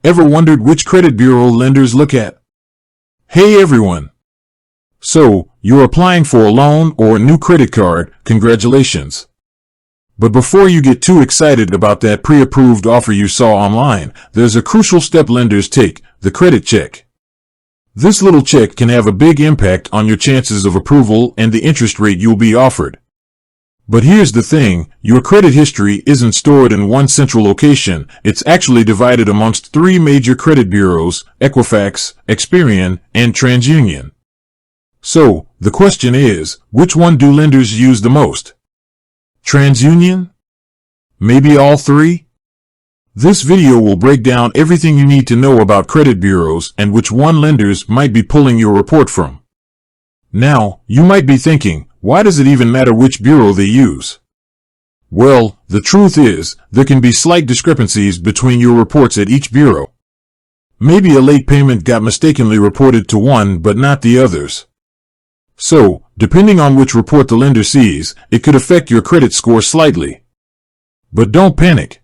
Ever wondered which credit bureau lenders look at? Hey everyone! So, you're applying for a loan or a new credit card, congratulations. But before you get too excited about that pre-approved offer you saw online, there's a crucial step lenders take, the credit check. This little check can have a big impact on your chances of approval and the interest rate you'll be offered. But here's the thing, your credit history isn't stored in one central location, it's actually divided amongst three major credit bureaus, Equifax, Experian, and Transunion. So, the question is, which one do lenders use the most? Transunion? Maybe all three? This video will break down everything you need to know about credit bureaus and which one lenders might be pulling your report from. Now, you might be thinking, why does it even matter which bureau they use? Well, the truth is, there can be slight discrepancies between your reports at each bureau. Maybe a late payment got mistakenly reported to one but not the others. So, depending on which report the lender sees, it could affect your credit score slightly. But don't panic.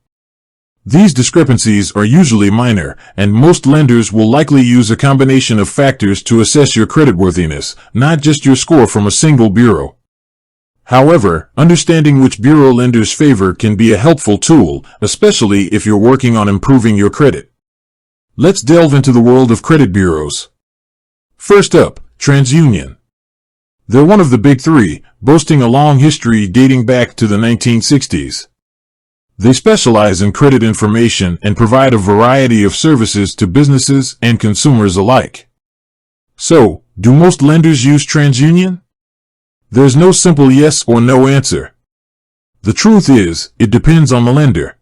These discrepancies are usually minor, and most lenders will likely use a combination of factors to assess your creditworthiness, not just your score from a single bureau. However, understanding which bureau lenders favor can be a helpful tool, especially if you're working on improving your credit. Let's delve into the world of credit bureaus. First up, Transunion. They're one of the big three, boasting a long history dating back to the 1960s. They specialize in credit information and provide a variety of services to businesses and consumers alike. So, do most lenders use Transunion? There's no simple yes or no answer. The truth is, it depends on the lender.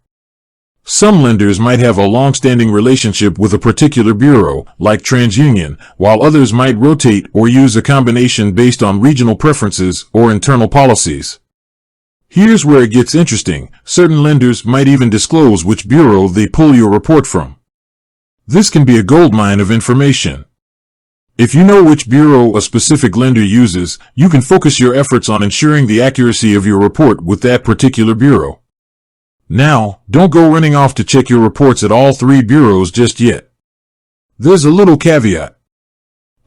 Some lenders might have a long-standing relationship with a particular bureau, like Transunion, while others might rotate or use a combination based on regional preferences or internal policies. Here's where it gets interesting. Certain lenders might even disclose which bureau they pull your report from. This can be a goldmine of information. If you know which bureau a specific lender uses, you can focus your efforts on ensuring the accuracy of your report with that particular bureau. Now, don't go running off to check your reports at all three bureaus just yet. There's a little caveat.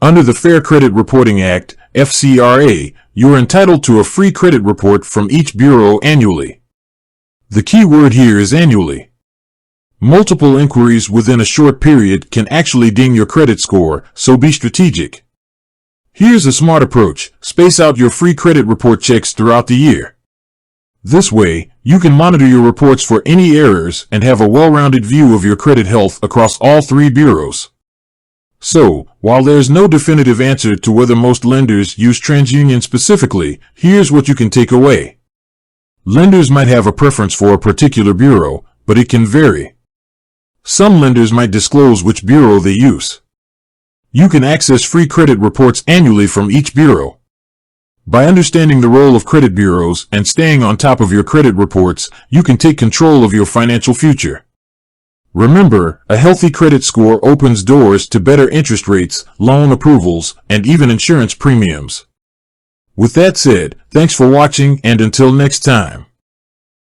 Under the Fair Credit Reporting Act, FCRA, you are entitled to a free credit report from each bureau annually. The key word here is annually. Multiple inquiries within a short period can actually ding your credit score, so be strategic. Here's a smart approach. Space out your free credit report checks throughout the year. This way, you can monitor your reports for any errors and have a well-rounded view of your credit health across all three bureaus. So, while there's no definitive answer to whether most lenders use Transunion specifically, here's what you can take away. Lenders might have a preference for a particular bureau, but it can vary. Some lenders might disclose which bureau they use. You can access free credit reports annually from each bureau. By understanding the role of credit bureaus and staying on top of your credit reports, you can take control of your financial future. Remember, a healthy credit score opens doors to better interest rates, loan approvals, and even insurance premiums. With that said, thanks for watching and until next time.